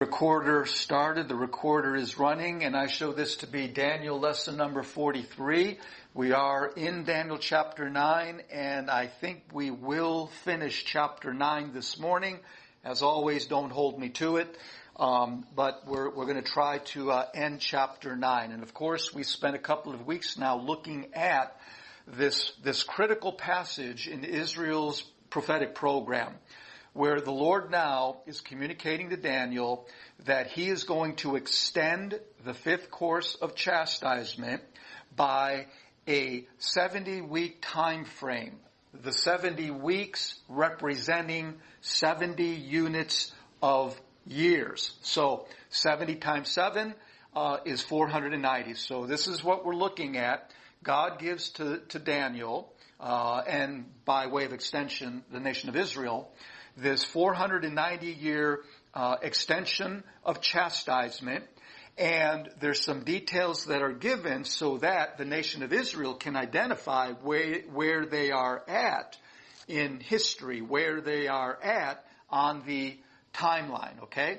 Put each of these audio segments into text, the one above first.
Recorder started, the recorder is running, and I show this to be Daniel lesson number 43. We are in Daniel chapter 9, and I think we will finish chapter 9 this morning. As always, don't hold me to it, but we're going to try to end chapter 9. And of course, we spent a couple of weeks now looking at this critical passage in Israel's prophetic program, where the Lord now is communicating to Daniel that he is going to extend the fifth course of chastisement by a 70-week time frame. The 70 weeks representing 70 units of years. So 70 times 7 is 490. So this is what we're looking at. God gives to Daniel, and by way of extension, the nation of Israel, this 490-year extension of chastisement, and there's some details that are given so that the nation of Israel can identify where they are at in history, where they are at on the timeline, okay?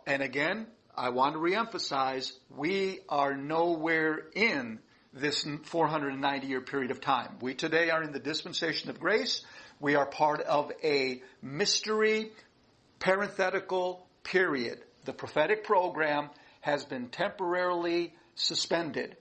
And again, I want to reemphasize, we are nowhere in this 490-year period of time. We today are in the dispensation of grace. We are part of a mystery parenthetical period. The prophetic program has been temporarily suspended.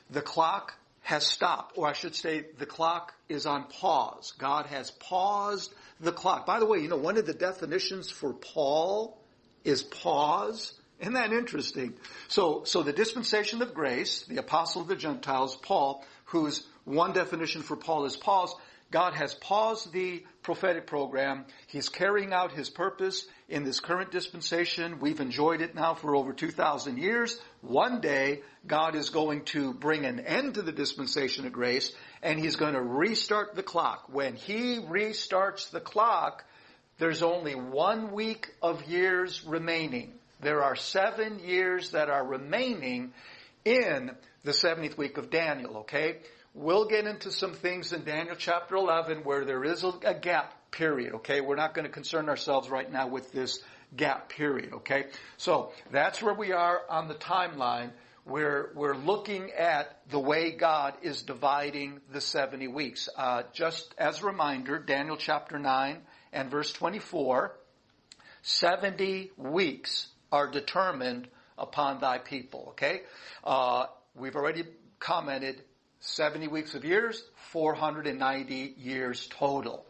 The clock has stopped, or I should say the clock is on pause. God has paused the clock. By the way, one of the definitions for Paul is pause. Isn't that interesting? So the dispensation of grace, the apostle of the Gentiles, Paul, whose one definition for Paul is pause, God has paused the prophetic program. He's carrying out his purpose in this current dispensation. We've enjoyed it now for over 2,000 years. One day, God is going to bring an end to the dispensation of grace, and he's going to restart the clock. When he restarts the clock, there's only 1 week of years remaining. There are 7 years that are remaining in the 70th week of Daniel, okay? We'll get into some things in Daniel chapter 11 where there is a gap period, okay? We're not going to concern ourselves right now with this gap period, okay? So that's where we are on the timeline. We're looking at the way God is dividing the 70 weeks. Just as a reminder, Daniel chapter 9 and verse 24, 70 weeks are determined upon thy people, okay? We've already commented 70 weeks of years, 490 years total.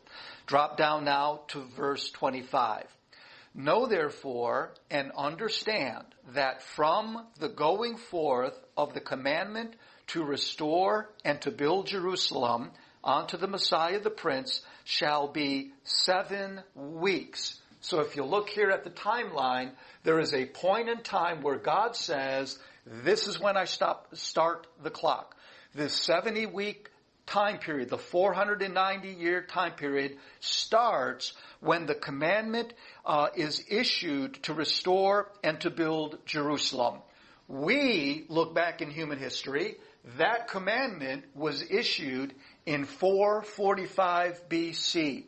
Drop down now to verse 25. Know therefore and understand that from the going forth of the commandment to restore and to build Jerusalem unto the Messiah the Prince shall be 7 weeks. So if you look here at the timeline, there is a point in time where God says, this is when I start the clock. This 70-week time period, the 490-year time period, starts when the commandment is issued to restore and to build Jerusalem. We look back in human history, that commandment was issued in 445 BC.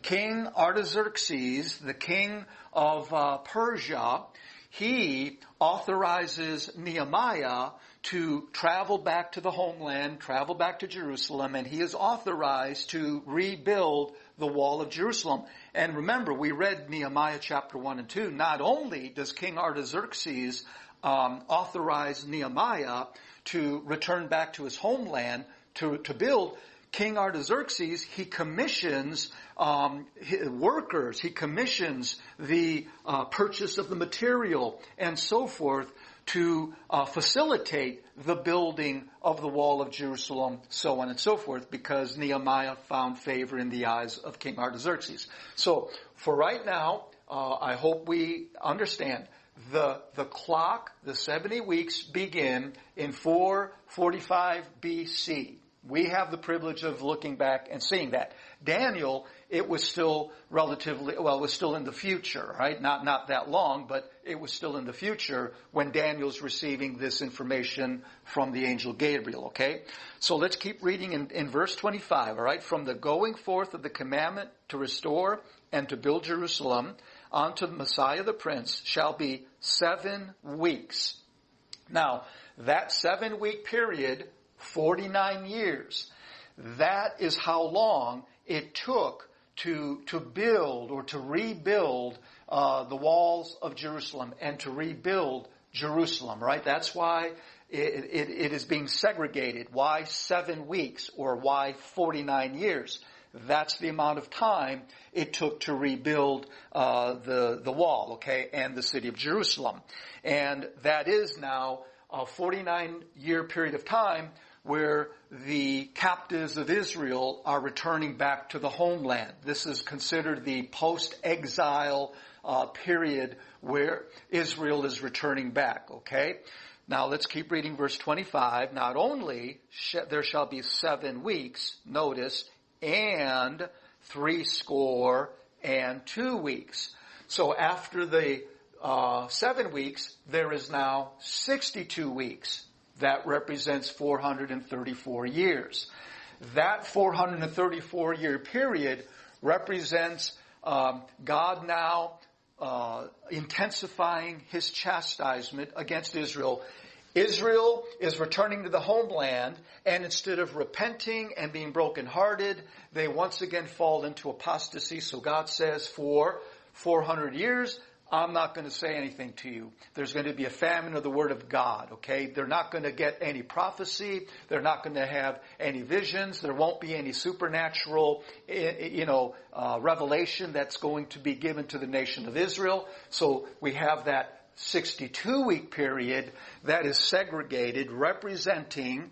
King Artaxerxes, the king of Persia, he authorizes Nehemiah to travel back to the homeland, travel back to Jerusalem, and he is authorized to rebuild the wall of Jerusalem. And remember, we read Nehemiah chapter 1 and 2. Not only does King Artaxerxes authorize Nehemiah to return back to his homeland to build, King Artaxerxes, he commissions workers, he commissions the purchase of the material and so forth to facilitate the building of the wall of Jerusalem, so on and so forth, because Nehemiah found favor in the eyes of King Artaxerxes. So for right now, I hope we understand the clock, the 70 weeks begin in 445 BC. We have the privilege of looking back and seeing that. Daniel, it was still it was still in the future, right? Not that long, but it was still in the future when Daniel's receiving this information from the angel Gabriel, okay? So let's keep reading in verse 25, all right? From the going forth of the commandment to restore and to build Jerusalem unto the Messiah the Prince shall be 7 weeks. Now, that 7-week period, 49 years, that is how long it took to build or to rebuild the walls of Jerusalem and to rebuild Jerusalem, right? That's why it is being segregated. Why 7 weeks or why 49 years? That's the amount of time it took to rebuild the wall, okay, and the city of Jerusalem. And that is now a 49-year period of time where the captives of Israel are returning back to the homeland. This is considered the post-exile period where Israel is returning back, okay? Now let's keep reading verse 25. Not only there shall be 7 weeks, notice, and 62 weeks. So after the 7 weeks, there is now 62 weeks. That represents 434 years. That 434-year period represents God now intensifying his chastisement against Israel. Israel is returning to the homeland, and instead of repenting and being brokenhearted, they once again fall into apostasy. So God says, for 400 years, I'm not going to say anything to you. There's going to be a famine of the word of God, okay? They're not going to get any prophecy. They're not going to have any visions. There won't be any supernatural, revelation that's going to be given to the nation of Israel. So we have that 62-week period that is segregated, representing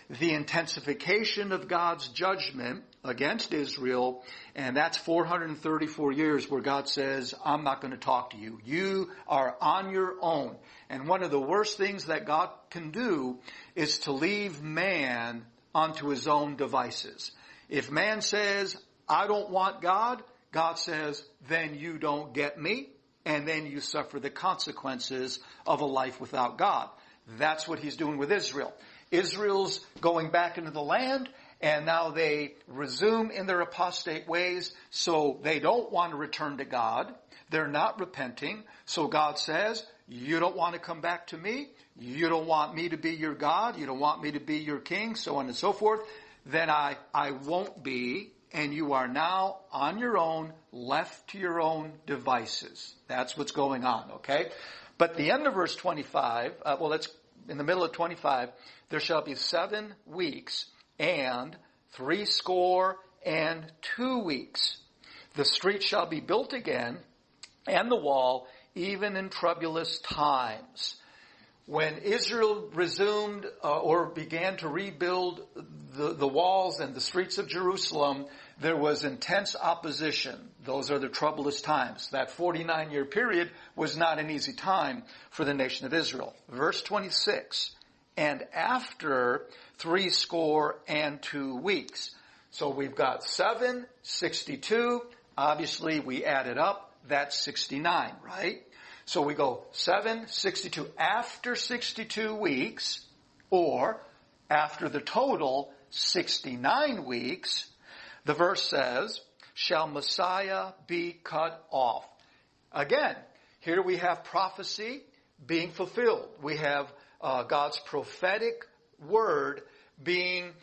the intensification of God's judgment against Israel, and that's 434 years where God says, I'm not going to talk to you. You are on your own. And one of the worst things that God can do is to leave man onto his own devices. If man says, I don't want God, God says, then you don't get me, and then you suffer the consequences of a life without God. That's what he's doing with Israel. Israel's going back into the land, and now they resume in their apostate ways, so they don't want to return to God. They're not repenting. So God says, you don't want to come back to me. You don't want me to be your God. You don't want me to be your king, so on and so forth. Then I won't be, and you are now on your own, left to your own devices. That's what's going on, okay? But the end of verse 25, let's in the middle of 25, there shall be 7 weeks and 62 weeks. The street shall be built again, and the wall, even in troublous times. When Israel resumed or began to rebuild the walls and the streets of Jerusalem, there was intense opposition. Those are the troublous times. That 49-year period was not an easy time for the nation of Israel. Verse 26, and after 62 weeks. So we've got 7, 62. Obviously, we added up. That's 69, right? So we go 7, 62. After 62 weeks, or after the total 69 weeks, the verse says, shall Messiah be cut off. Again, here we have prophecy being fulfilled. We have God's prophetic word being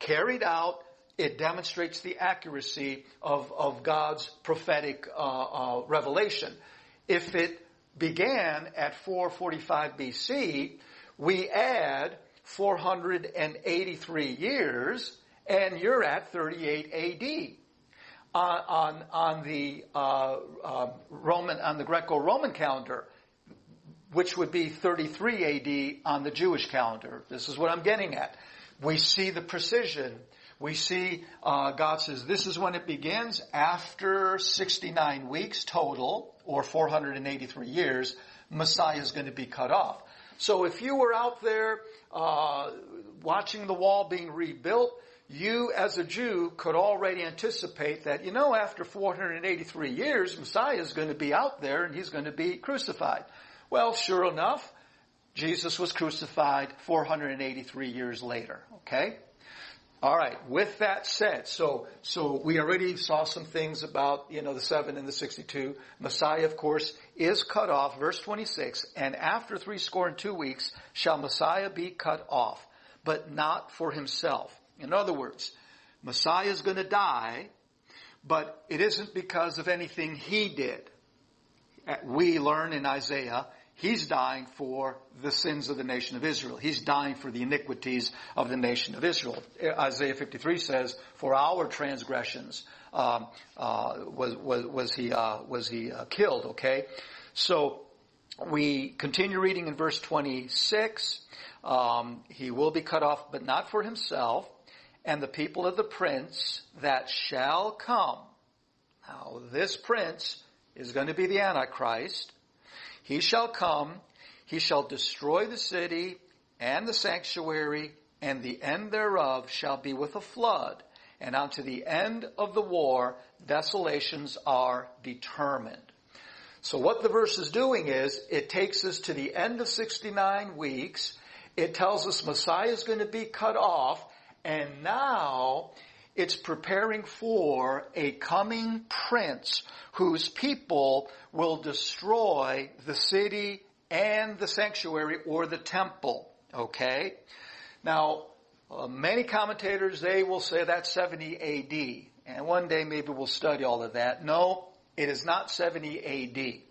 carried out. It demonstrates the accuracy of God's prophetic revelation. If it began at 445 BC, we add 483 years, and you're at 38 AD. On the Greco-Roman calendar, which would be 33 AD on the Jewish calendar. This is what I'm getting at. We see the precision. We see God says this is when it begins. After 69 weeks total, or 483 years, Messiah is going to be cut off. So if you were out there watching the wall being rebuilt, you as a Jew could already anticipate that, after 483 years, Messiah is going to be out there and he's going to be crucified. Well, sure enough, Jesus was crucified 483 years later, okay? All right. With that said, so we already saw some things about, the 7 and the 62. Messiah, of course, is cut off. Verse 26, and after 62 weeks shall Messiah be cut off, but not for himself. In other words, Messiah is going to die, but it isn't because of anything he did. We learn in Isaiah, he's dying for the sins of the nation of Israel. He's dying for the iniquities of the nation of Israel. Isaiah 53 says, "For our transgressions was he killed." Okay, so we continue reading in verse 26. He will be cut off, but not for himself, and the people of the prince that shall come. Now, this prince is going to be the Antichrist. He shall come, he shall destroy the city and the sanctuary, and the end thereof shall be with a flood. And unto the end of the war, desolations are determined. So what the verse is doing is, it takes us to the end of 69 weeks. It tells us Messiah is going to be cut off, and now it's preparing for a coming prince whose people will destroy the city and the sanctuary or the temple. Okay? Now, many commentators, they will say that's 70 A.D. And one day maybe we'll study all of that. No, it is not 70 A.D.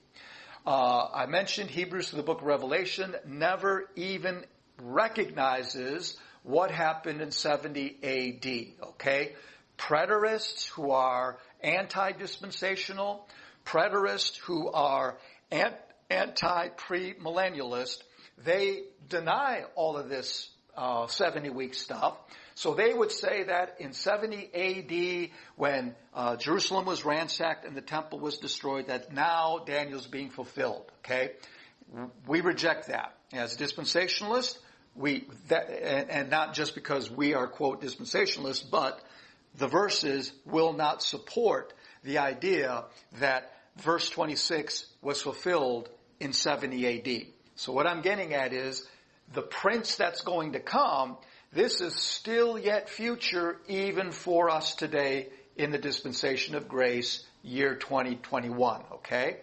I mentioned Hebrews to the book of Revelation never even recognizes what happened in 70 A.D., okay? Preterists who are anti-dispensational, preterists who are anti-premillennialist, they deny all of this 70-week stuff. So they would say that in 70 A.D., when Jerusalem was ransacked and the temple was destroyed, that now Daniel's being fulfilled, okay? We reject that. As dispensationalists, and not just because we are, quote, dispensationalists, but the verses will not support the idea that verse 26 was fulfilled in 70 A.D. So what I'm getting at is the prince that's going to come, this is still yet future even for us today in the dispensation of grace, year 2021, okay?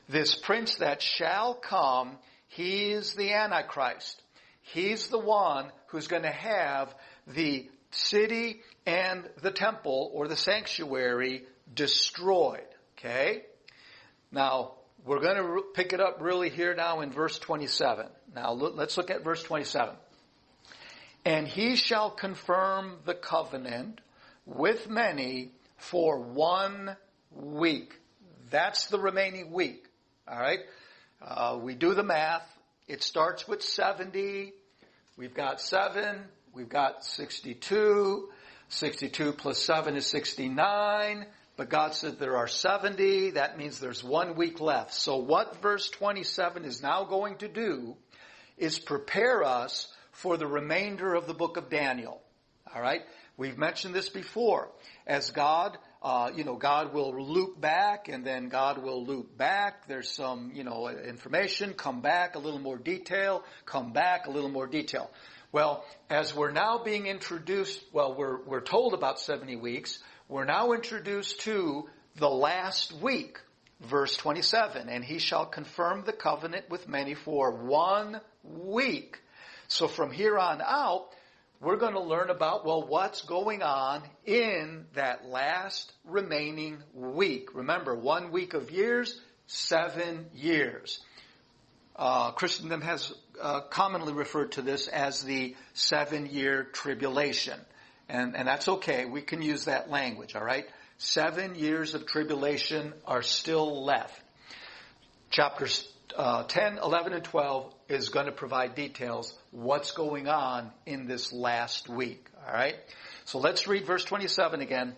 This prince that shall come, he is the Antichrist. He's the one who's going to have the city and the temple or the sanctuary destroyed. Okay? Now, we're going to pick it up really here now in verse 27. Now, let's look at verse 27. And he shall confirm the covenant with many for 1 week. That's the remaining week. All right? We do the math. It starts with 70. We've got 7. We've got 62. 62 plus 7 is 69. But God said there are 70. That means there's 1 week left. So what verse 27 is now going to do is prepare us for the remainder of the book of Daniel. All right? We've mentioned this before. As God, God will loop back, and then God will loop back. There's some, information, come back, a little more detail, come back, a little more detail. Well, as we're now being introduced, we're told about 70 weeks. We're now introduced to the last week, verse 27. And he shall confirm the covenant with many for 1 week. So from here on out, we're going to learn about, what's going on in that last remaining week. Remember, 1 week of years, 7 years. Christendom has commonly referred to this as the 7-year tribulation. And that's okay. We can use that language, all right? 7 years of tribulation are still left. Chapters 10, 11, and 12 is going to provide details what's going on in this last week. All right? So let's read verse 27 again.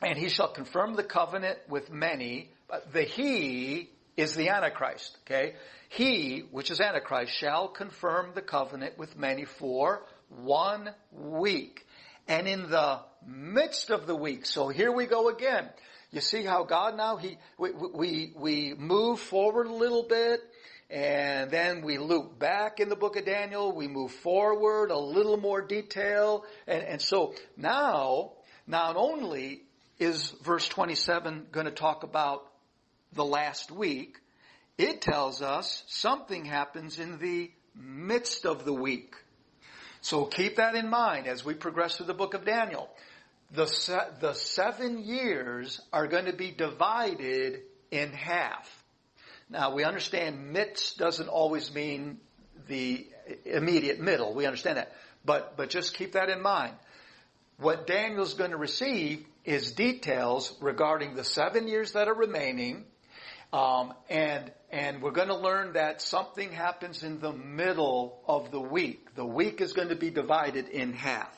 And he shall confirm the covenant with many. But the he is the Antichrist. Okay? He, which is Antichrist, shall confirm the covenant with many for 1 week. And in the midst of the week, so here we go again. You see how God now, we move forward a little bit, and and then we loop back in the book of Daniel, we move forward, a little more detail, and so now, not only is verse 27 going to talk about the last week, it tells us something happens in the midst of the week. So keep that in mind as we progress through the book of Daniel. The 7 years are going to be divided in half. Now, we understand midst doesn't always mean the immediate middle. We understand that. But just keep that in mind. What Daniel's going to receive is details regarding the 7 years that are remaining. And we're going to learn that something happens in the middle of the week. The week is going to be divided in half.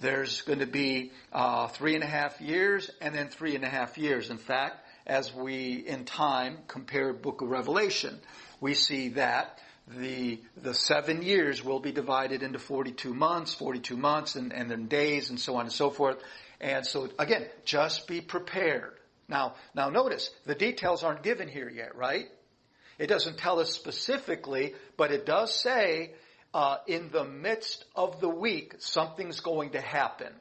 There's going to be 3.5 years and then 3.5 years. In fact, as we in time compare book of Revelation, we see that the 7 years will be divided into 42 months, and then days and so on and so forth. And so again, just be prepared. Now notice, the details aren't given here yet, right? It doesn't tell us specifically, but it does say in the midst of the week, something's going to happen.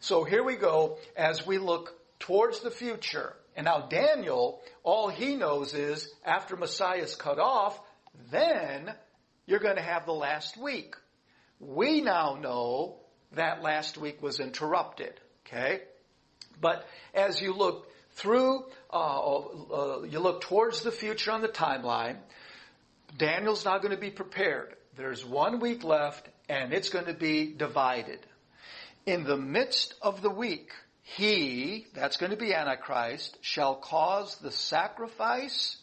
So here we go as we look towards the future. And now Daniel, all he knows is after Messiah is cut off, then you're going to have the last week. We now know that last week was interrupted, okay? But as you look through, you look towards the future on the timeline, Daniel's not going to be prepared. There's 1 week left, and it's going to be divided. In the midst of the week, he, that's going to be Antichrist, shall cause the sacrifice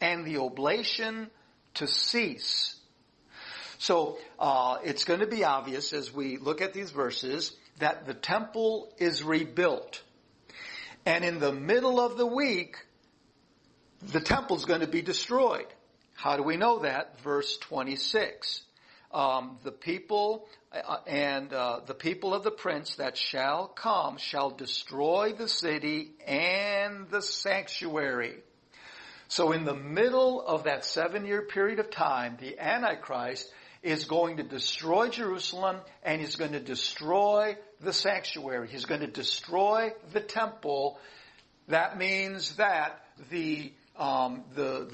and the oblation to cease. So it's going to be obvious as we look at these verses that the temple is rebuilt. And in the middle of the week, the temple is going to be destroyed. How do we know that? Verse 26. The people of the prince that shall come shall destroy the city and the sanctuary. So in the middle of that 7-year period of time, the Antichrist is going to destroy Jerusalem and he's going to destroy the sanctuary. He's going to destroy the temple. That means that the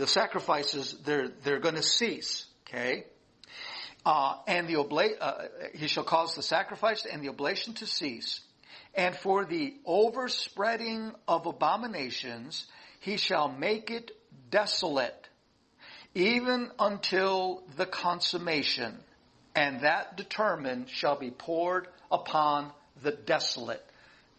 sacrifices, they're going to cease. Okay? And he shall cause the sacrifice and the oblation to cease. And for the overspreading of abominations, he shall make it desolate, even until the consummation. And that determined shall be poured upon the desolate.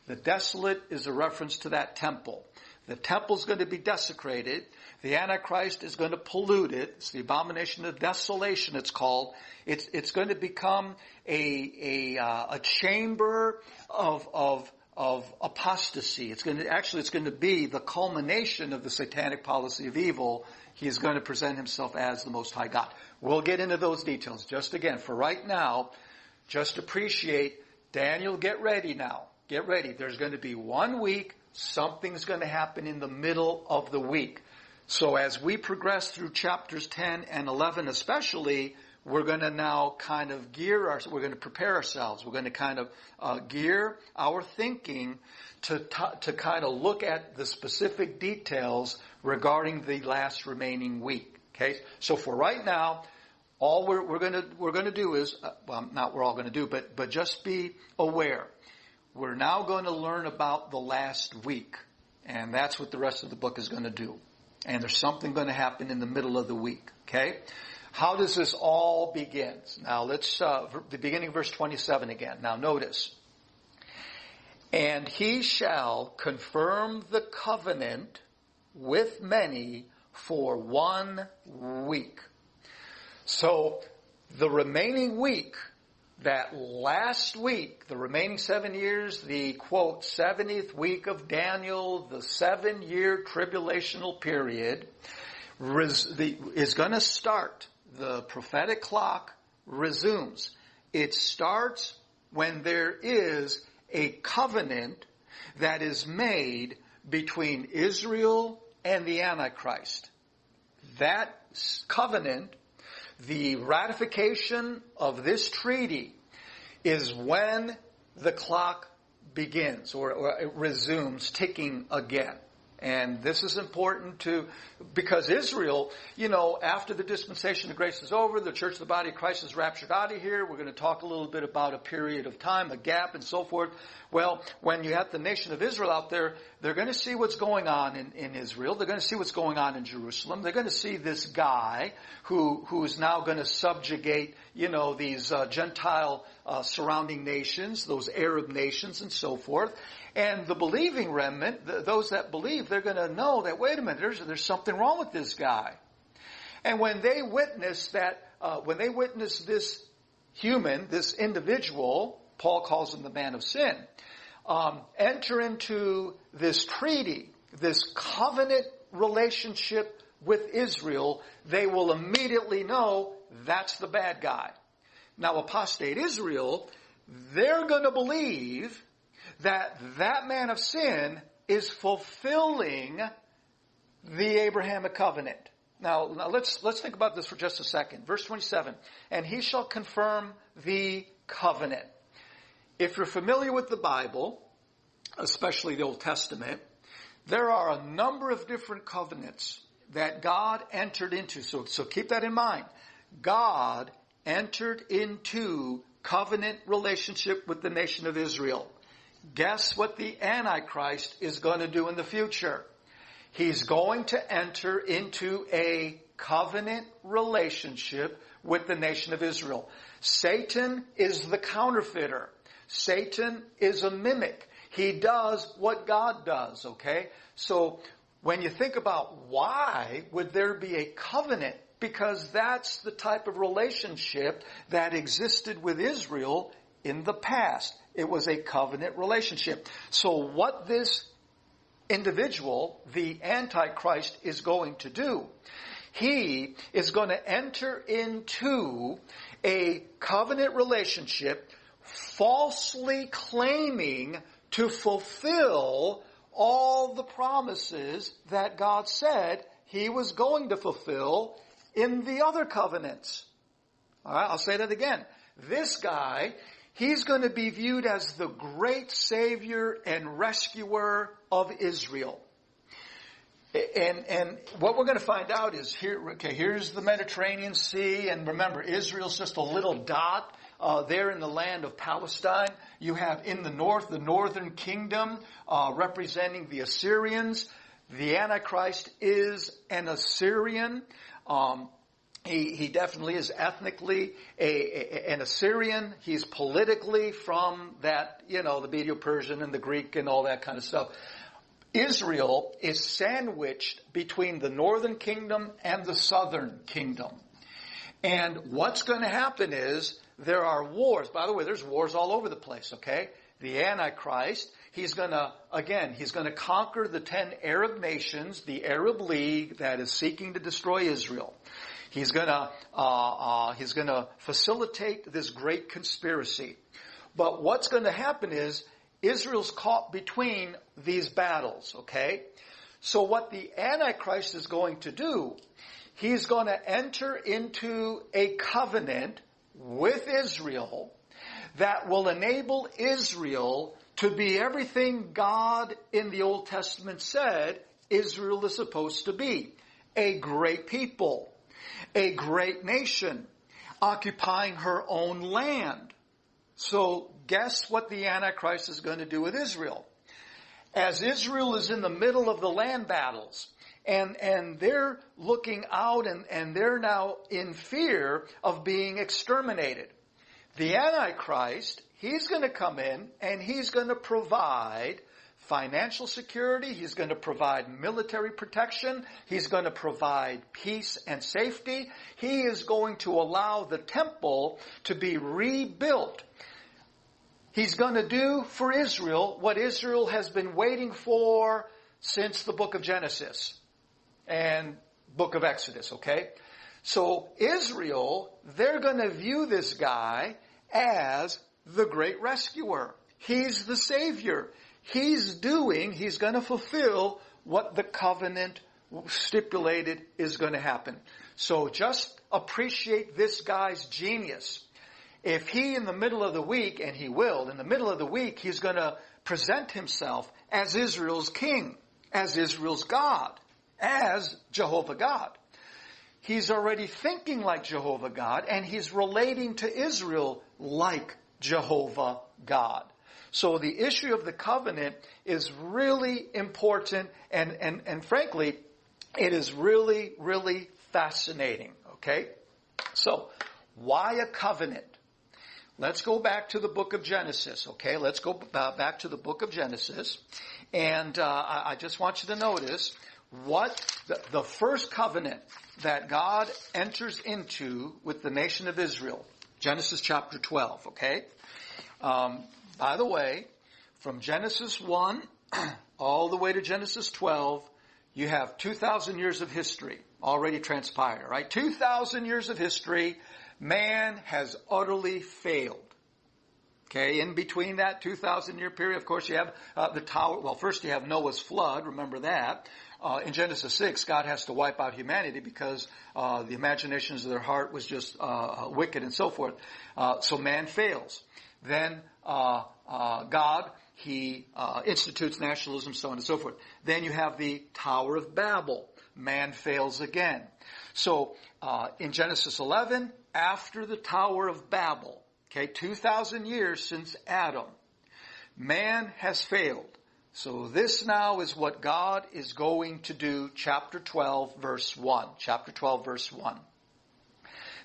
The desolate is a reference to that temple. The temple is going to be desecrated. The Antichrist is going to pollute it. It's the abomination of desolation, it's called. It's going to become a chamber of apostasy. It's going to be the culmination of the satanic policy of evil. He is going to present himself as the Most High God. We'll get into those details. Just again, for right now, just appreciate Daniel. Get ready now. Get ready. There's going to be 1 week. Something's going to happen in the middle of the week. So as we progress through chapters 10 and 11 especially, we're going to now kind of we're going to prepare ourselves. We're going to kind of gear our thinking to kind of look at the specific details regarding the last remaining week. Okay? So for right now, all we're going to do is, not we're all going to do, but just be aware. We're now going to learn about the last week. And that's what the rest of the book is going to do. And there's something going to happen in the middle of the week. Okay? How does this all begin? Now let's, the beginning of verse 27 again. Now notice. And he shall confirm the covenant with many for 1 week. So the remaining week, that last week, the remaining 7 years, the, quote, 70th week of Daniel, the 7-year tribulational period, is going to start. The prophetic clock resumes. It starts when there is a covenant that is made between Israel and the Antichrist. That covenant the ratification of this treaty is when the clock begins or it resumes ticking again. And this is important because Israel, after the dispensation of grace is over, the church of the body of Christ is raptured out of here. We're going to talk a little bit about a period of time, a gap, and so forth. Well, when you have the nation of Israel out there, they're going to see what's going on in Israel. They're going to see what's going on in Jerusalem. They're going to see this guy who is now going to subjugate, these Gentile surrounding nations, those Arab nations, and so forth. And the believing remnant, those that believe, they're going to know that, wait a minute, there's something wrong with this guy. And when they witness this human, this individual, Paul calls him the man of sin, enter into this treaty, this covenant relationship with Israel, they will immediately know that's the bad guy. Now, apostate Israel, they're going to believe that man of sin is fulfilling the Abrahamic covenant. Now let's think about this for just a second. Verse 27, and he shall confirm the covenant. If you're familiar with the Bible, especially the Old Testament, there are a number of different covenants that God entered into. So keep that in mind. God entered into covenant relationship with the nation of Israel. Guess what the Antichrist is going to do in the future? He's going to enter into a covenant relationship with the nation of Israel. Satan is the counterfeiter. Satan is a mimic. He does what God does, okay? So when you think about why would there be a covenant, because that's the type of relationship that existed with Israel in the past. It was a covenant relationship. So what this individual, the Antichrist, is going to do, he is going to enter into a covenant relationship falsely claiming to fulfill all the promises that God said he was going to fulfill in the other covenants. All right, I'll say that again. This guy, he's going to be viewed as the great Savior and rescuer of Israel. And what we're going to find out is here's the Mediterranean Sea, and remember, Israel's just a little dot there in the land of Palestine. You have in the north, the northern kingdom, representing the Assyrians. The Antichrist is an Assyrian. He definitely is ethnically an Assyrian. He's politically from that, the Medo-Persian and the Greek and all that kind of stuff. Israel is sandwiched between the northern kingdom and the southern kingdom. And what's going to happen is there are wars. By the way, there's wars all over the place, okay? The Antichrist, he's going to conquer the 10 Arab nations, the Arab League that is seeking to destroy Israel. He's going to facilitate this great conspiracy. But what's going to happen is Israel's caught between these battles, okay? So what the Antichrist is going to do, he's going to enter into a covenant with Israel that will enable Israel to be everything God in the Old Testament said Israel is supposed to be. A great people, a great nation, occupying her own land. So guess what the Antichrist is going to do with Israel? As Israel is in the middle of the land battles, and they're looking out and they're now in fear of being exterminated. The Antichrist, he's going to come in and he's going to provide financial security, he's going to provide military protection, he's going to provide peace and safety. He is going to allow the temple to be rebuilt. He's going to do for Israel what Israel has been waiting for since the book of Genesis and book of Exodus, okay? So Israel, they're going to view this guy as the great rescuer. He's the Savior. He's going to fulfill what the covenant stipulated is going to happen. So just appreciate this guy's genius. If he in the middle of the week, and he will, in the middle of the week, he's going to present himself as Israel's king, as Israel's God, as Jehovah God. He's already thinking like Jehovah God, and he's relating to Israel like Jehovah God. So the issue of the covenant is really important, and frankly, it is really, really fascinating. Okay? So, why a covenant? Let's go back to the book of Genesis, okay? Let's go back to the book of Genesis. And I just want you to notice what the first covenant that God enters into with the nation of Israel. Genesis chapter 12, okay? By the way, from Genesis 1 all the way to Genesis 12, you have 2,000 years of history already transpired, right? 2,000 years of history. Man has utterly failed. Okay, in between that 2,000-year period, of course, you have the tower. Well, first you have Noah's flood. Remember that. In Genesis 6, God has to wipe out humanity because the imaginations of their heart was just wicked and so forth. So man fails. Then God, he institutes nationalism, so on and so forth. Then you have the Tower of Babel. Man fails again. So in Genesis 11, after the Tower of Babel, okay, 2,000 years since Adam, man has failed. So this now is what God is going to do, chapter 12, verse 1. Chapter 12, verse 1.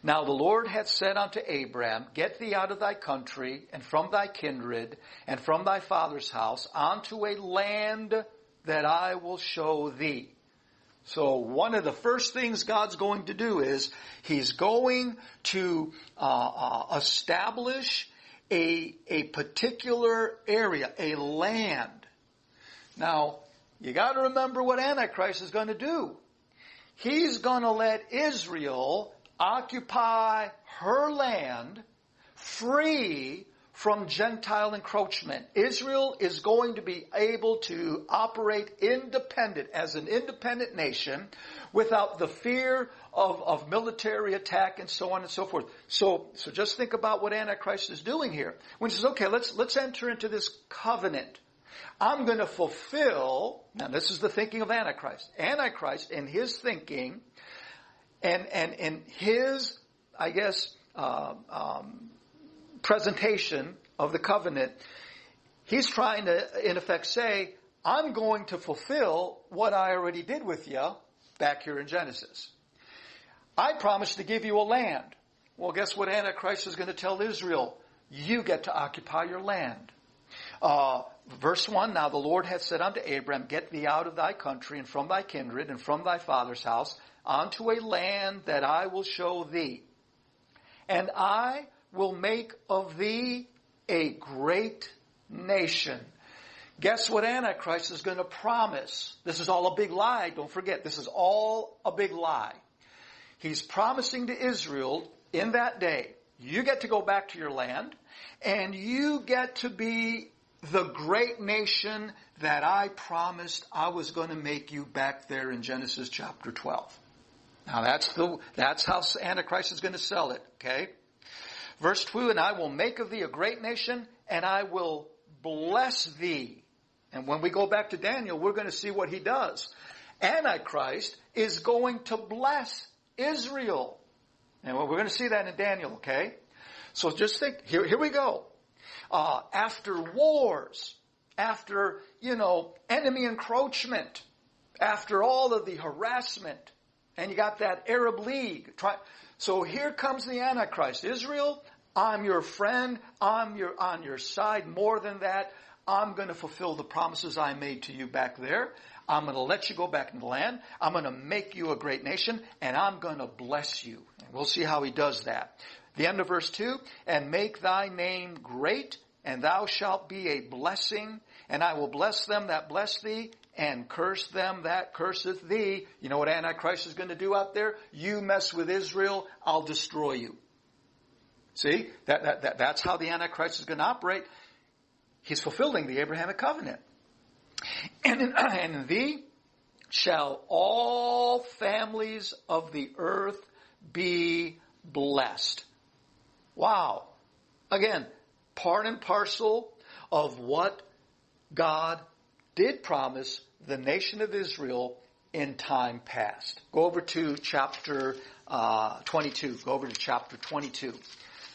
Now the Lord hath said unto Abram, Get thee out of thy country, and from thy kindred, and from thy father's house, unto a land that I will show thee. So one of the first things God's going to do is he's going to establish a particular area, a land. Now, you got to remember what Antichrist is going to do. He's going to let Israel occupy her land free from Gentile encroachment. Israel is going to be able to operate independent, as an independent nation, without the fear of military attack and so on and so forth. So just think about what Antichrist is doing here. When he says, okay, let's enter into this covenant. I'm going to fulfill, now this is the thinking of Antichrist. Antichrist, in his thinking, and his, I guess, presentation of the covenant, he's trying to, in effect, say, I'm going to fulfill what I already did with you back here in Genesis. I promised to give you a land. Well, guess what Antichrist is going to tell Israel? You get to occupy your land. Verse 1, Now the Lord hath said unto Abram, Get thee out of thy country, and from thy kindred, and from thy father's house, unto a land that I will show thee. And I will make of thee a great nation. Guess what Antichrist is going to promise? This is all a big lie. Don't forget, this is all a big lie. He's promising to Israel in that day, you get to go back to your land, and you get to be the great nation that I promised I was going to make you back there in Genesis chapter 12. Now that's how Antichrist is going to sell it, okay? Verse 2, And I will make of thee a great nation, and I will bless thee. And when we go back to Daniel, we're going to see what he does. Antichrist is going to bless Israel. And we're going to see that in Daniel, okay? So just think, here we go. After wars, after, enemy encroachment, after all of the harassment, and you got that Arab League. So here comes the Antichrist. Israel, I'm your friend. I'm on your side. More than that, I'm going to fulfill the promises I made to you back there. I'm going to let you go back in the land. I'm going to make you a great nation, and I'm going to bless you. And we'll see how he does that. The end of verse 2, And make thy name great, and thou shalt be a blessing, and I will bless them that bless thee, and curse them that curseth thee. You know what Antichrist is going to do out there? You mess with Israel, I'll destroy you. See? That's how the Antichrist is going to operate. He's fulfilling the Abrahamic covenant. And in thee shall all families of the earth be blessed. Wow. Again, part and parcel of what God did promise the nation of Israel in time past. Go over to chapter 22. Go over to chapter 22.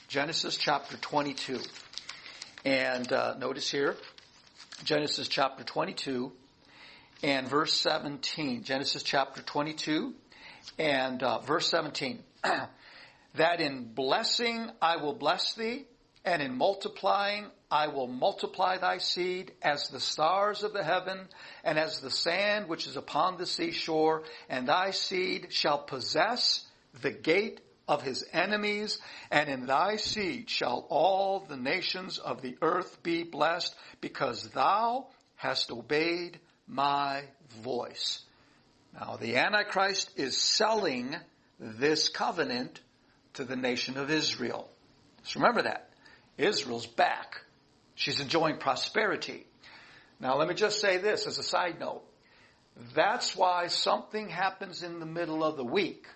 Genesis chapter 22. And notice here, Genesis chapter 22 and verse 17. Genesis chapter 22 and verse 17. That in blessing I will bless thee, and in multiplying I will multiply thy seed as the stars of the heaven, and as the sand which is upon the seashore, and thy seed shall possess the gate of his enemies, and in thy seed shall all the nations of the earth be blessed, because thou hast obeyed my voice. Now the Antichrist is selling this covenant to the nation of Israel. Just remember that. Israel's back. She's enjoying prosperity. Now let me just say this as a side note. That's why something happens in the middle of the week.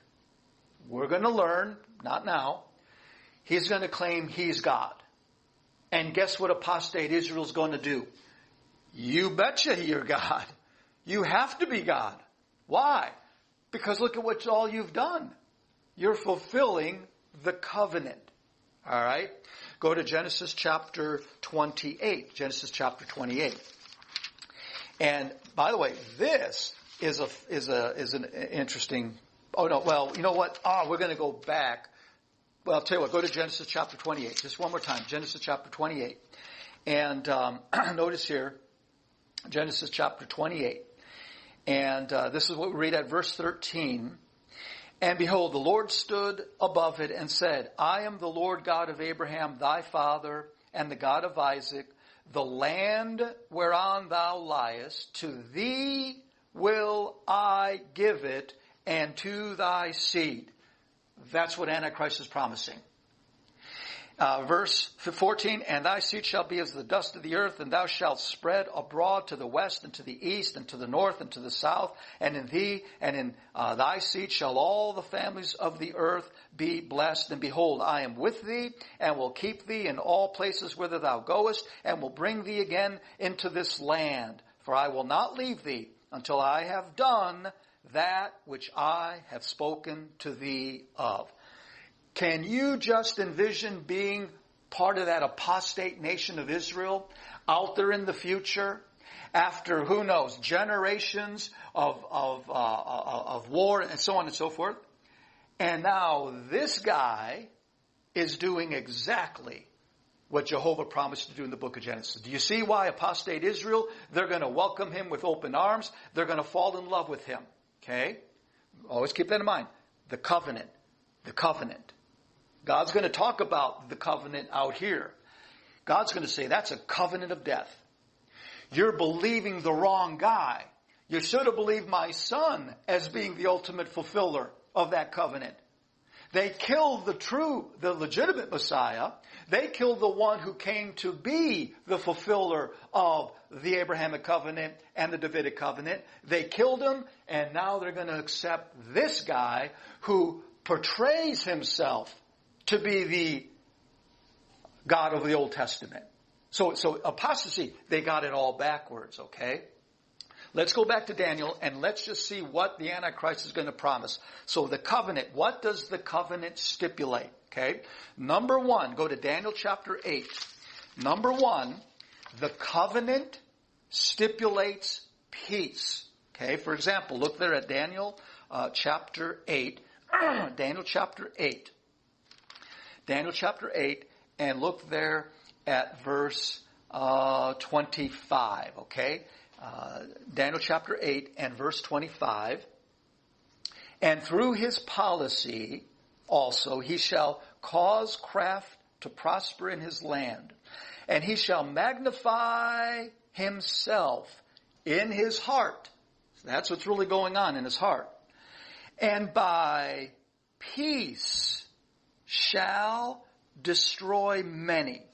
We're going to learn, not now, he's going to claim he's God. And guess what apostate Israel's going to do? You betcha you're God. You have to be God. Why? Because look at what all you've done. You're fulfilling the covenant. All right? Go to Genesis chapter 28. Genesis chapter 28. And by the way, this is an interesting. Oh no, well, you know what? We're going to go back. Well, I'll tell you what. Go to Genesis chapter 28. Just one more time. Genesis chapter 28. And notice here, Genesis chapter 28. And this is what we read at verse 13. And behold, the Lord stood above it and said, I am the Lord God of Abraham, thy father, and the God of Isaac. The land whereon thou liest, to thee will I give it, and to thy seed. That's what Antichrist is promising. Verse 14, and thy seed shall be as the dust of the earth, and thou shalt spread abroad to the west and to the east and to the north and to the south, and in thee and in thy seed shall all the families of the earth be blessed. And behold, I am with thee, and will keep thee in all places whither thou goest, and will bring thee again into this land. For I will not leave thee until I have done that which I have spoken to thee of. Can you just envision being part of that apostate nation of Israel out there in the future after, who knows, generations of war and so on and so forth? And now this guy is doing exactly what Jehovah promised to do in the book of Genesis. Do you see why apostate Israel, they're going to welcome him with open arms. They're going to fall in love with him. Okay? Always keep that in mind. The covenant. The covenant. God's going to talk about the covenant out here. God's going to say, that's a covenant of death. You're believing the wrong guy. You should have believed my son as being the ultimate fulfiller of that covenant. They killed the legitimate Messiah. They killed the one who came to be the fulfiller of the Abrahamic covenant and the Davidic covenant. They killed him, and now they're going to accept this guy who portrays himself to be the God of the Old Testament. So apostasy, they got it all backwards, okay? Let's go back to Daniel and let's just see what the Antichrist is going to promise. So the covenant, what does the covenant stipulate? Okay? Number one, go to Daniel chapter 8. Number one, the covenant stipulates peace. Okay? For example, look there at Daniel chapter 8. Daniel chapter 8. Daniel chapter 8, and look there at verse 25, okay? Daniel chapter 8 and verse 25. And through his policy also he shall cause craft to prosper in his land, and he shall magnify himself in his heart. So that's what's really going on in his heart. And by peace shall destroy many.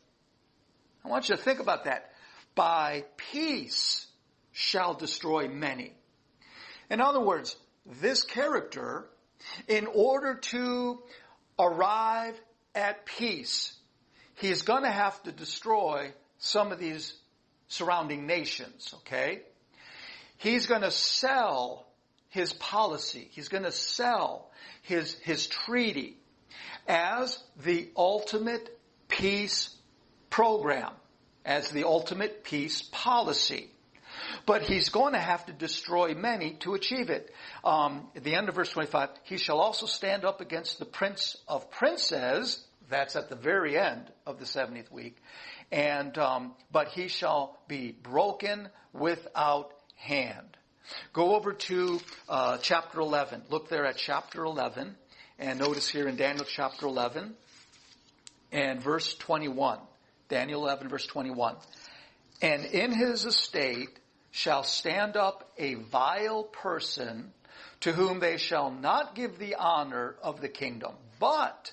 I want you to think about that. By peace shall destroy many. In other words, this character in order to arrive at peace, he's going to have to destroy some of these surrounding nations, okay? He's going to sell his policy. He's going to sell his treaty as the ultimate peace program, as the ultimate peace policy. But he's going to have to destroy many to achieve it. At the end of verse 25, he shall also stand up against the prince of princes. That's at the very end of the 70th week. But he shall be broken without hand. Go over to chapter 11. Look there at chapter 11. And notice here in Daniel chapter 11 and verse 21. Daniel 11 verse 21. And in his estate shall stand up a vile person to whom they shall not give the honor of the kingdom, but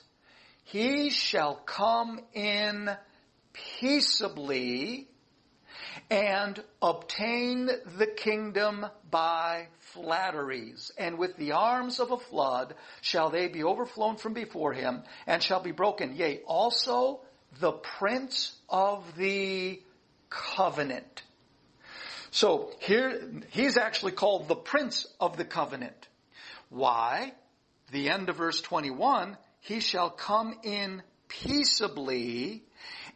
he shall come in peaceably and obtain the kingdom by flatteries. And with the arms of a flood shall they be overflown from before him, and shall be broken. Yea, also the prince of the covenant. So here, he's actually called the prince of the covenant. Why? The end of verse 21, he shall come in peaceably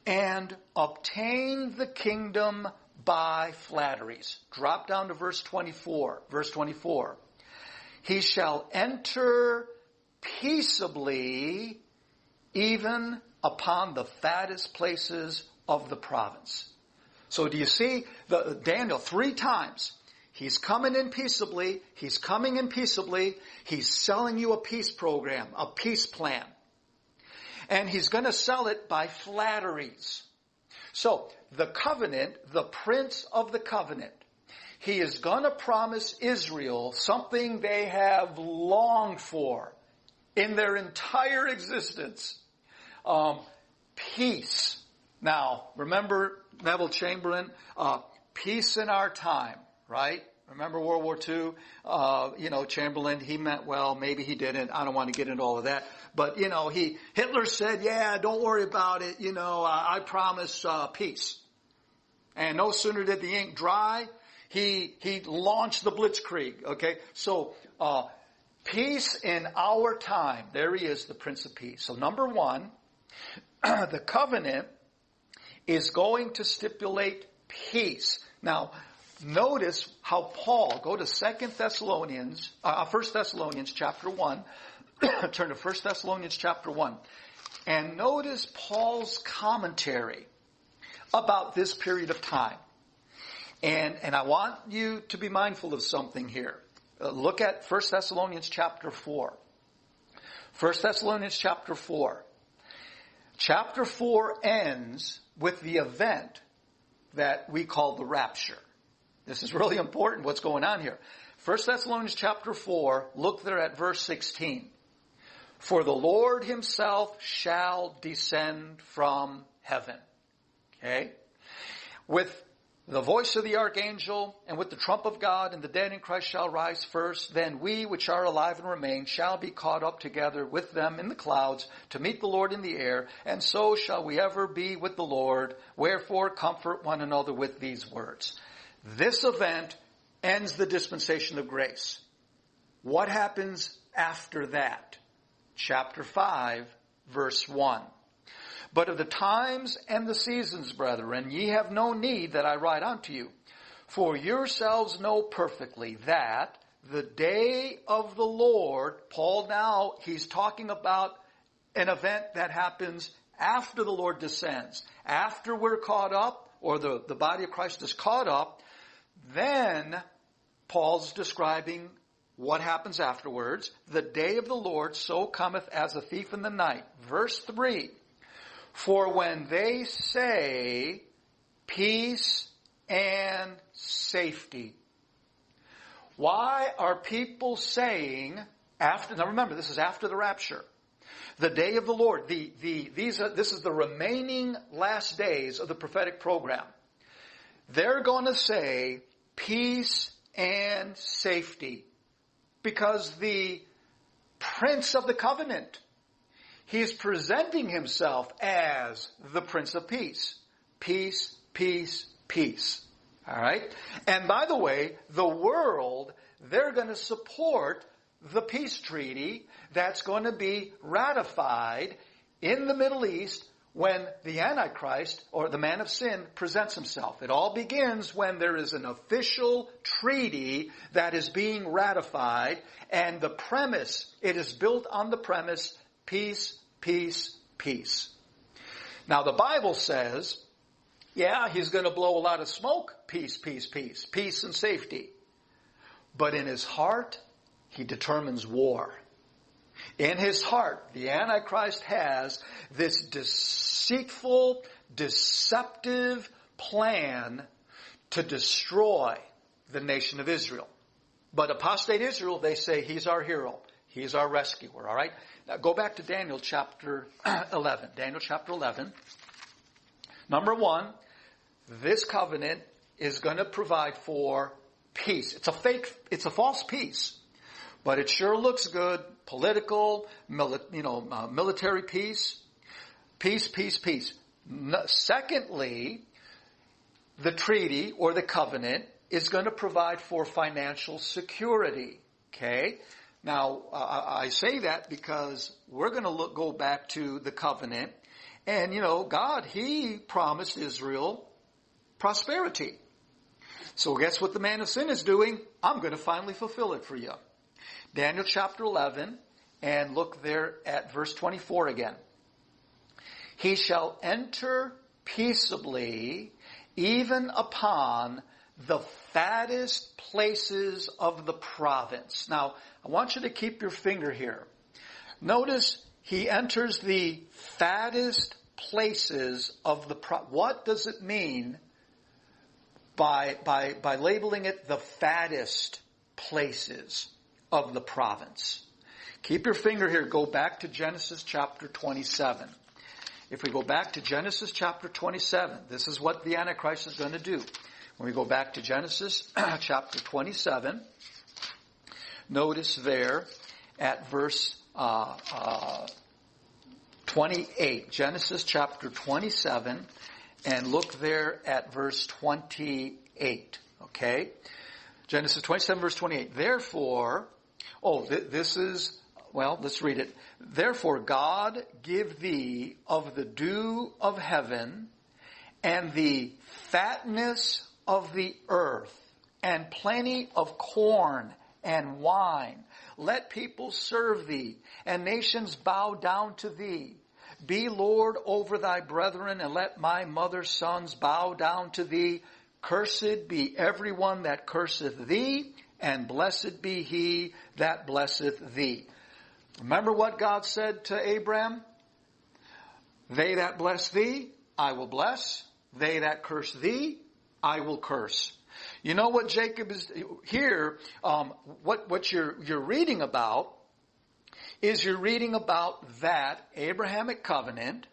and obtain the kingdom by flatteries. Drop down to verse 24. Verse 24. He shall enter peaceably even upon the fattest places of the province. So do you see Daniel 3 times? He's coming in peaceably. He's coming in peaceably. He's selling you a peace program, a peace plan. And he's going to sell it by flatteries. So the covenant, the prince of the covenant, he is going to promise Israel something they have longed for in their entire existence. Peace. Now, remember Neville Chamberlain, peace in our time, right? Remember World War II? Chamberlain, he meant well, maybe he didn't. I don't want to get into all of that. But, Hitler said, yeah, don't worry about it. I promise peace. And no sooner did the ink dry, he launched the Blitzkrieg, okay? So, peace in our time. There he is, the Prince of Peace. So number one, the covenant is going to stipulate peace. Now, notice how Paul, go to 1 Thessalonians chapter 1, turn to 1 Thessalonians chapter 1, and notice Paul's commentary about this period of time. And I want you to be mindful of something here. Look at 1 Thessalonians chapter 4. 1 Thessalonians chapter 4. Chapter 4 ends with the event that we call the rapture. This is really important what's going on here. 1 Thessalonians chapter 4, look there at verse 16. For the Lord himself shall descend from heaven. Okay? With the voice of the archangel, and with the trump of God, and the dead in Christ shall rise first. Then we which are alive and remain shall be caught up together with them in the clouds to meet the Lord in the air, and so shall we ever be with the Lord. Wherefore comfort one another with these words. This event ends the dispensation of grace. What happens after that? Chapter 5, verse 1. But of the times and the seasons, brethren, ye have no need that I write unto you. For yourselves know perfectly that the day of the Lord, Paul now, he's talking about an event that happens after the Lord descends. After we're caught up, or the body of Christ is caught up, then Paul's describing what happens afterwards. The day of the Lord so cometh as a thief in the night. Verse 3. For when they say peace and safety. Why are people saying after? Now remember, this is after the rapture. The day of the Lord. This is the remaining last days of the prophetic program. They're going to say peace and safety, because the Prince of the covenant. He's presenting himself as the Prince of Peace. Peace, peace, peace. All right? And by the way, the world, they're going to support the peace treaty that's going to be ratified in the Middle East when the Antichrist, or the man of sin, presents himself. It all begins when there is an official treaty that is being ratified, and the premise, it is built on the premise, peace, peace, peace. Now the Bible says, yeah, he's going to blow a lot of smoke, peace, peace, peace, peace and safety. But in his heart, he determines war. In his heart, the Antichrist has this deceitful, deceptive plan to destroy the nation of Israel. But apostate Israel, they say, he's our hero. He's our rescuer, all right? Now go back to Daniel chapter 11. Daniel chapter 11. Number 1, this covenant is going to provide for peace. It's a false peace. But it sure looks good. Political, military peace. Peace, peace, peace. Secondly, the treaty or the covenant is going to provide for financial security. Okay? Now, I say that because we're going to go back to the covenant. And, God, He promised Israel prosperity. So guess what the man of sin is doing? I'm going to finally fulfill it for you. Daniel chapter 11, and look there at verse 24 again. He shall enter peaceably even upon the fattest places of the province. Now, I want you to keep your finger here. Notice he enters the fattest places of the province. What does it mean by labeling it the fattest places of the province? Keep your finger here. Go back to Genesis chapter 27. If we go back to Genesis chapter 27, this is what the Antichrist is going to do. When we go back to Genesis chapter 27, notice there at verse 28. Genesis chapter 27, and look there at verse 28. Okay? Genesis 27, verse 28. Therefore, let's read it. Therefore God give thee of the dew of heaven and the fatness of the earth and plenty of corn and wine. Let people serve thee and nations bow down to thee. Be Lord over thy brethren, and let my mother's sons bow down to thee. Cursed be everyone that curseth thee, and blessed be he that blesseth thee. Remember what God said to Abraham? They that bless thee, I will bless. They that curse thee, I will curse. You know what Jacob is here? What you're reading about is you're reading about that Abrahamic covenant,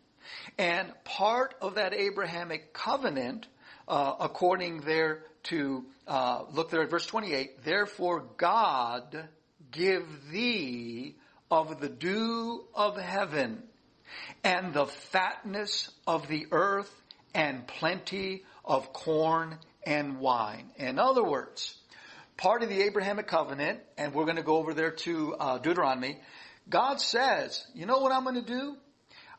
and part of that Abrahamic covenant, according there to look there at verse 28. Therefore God give thee of the dew of heaven and the fatness of the earth and plenty of corn and wine. In other words, part of the Abrahamic covenant, and we're going to go over there to Deuteronomy, God says, you know what I'm going to do?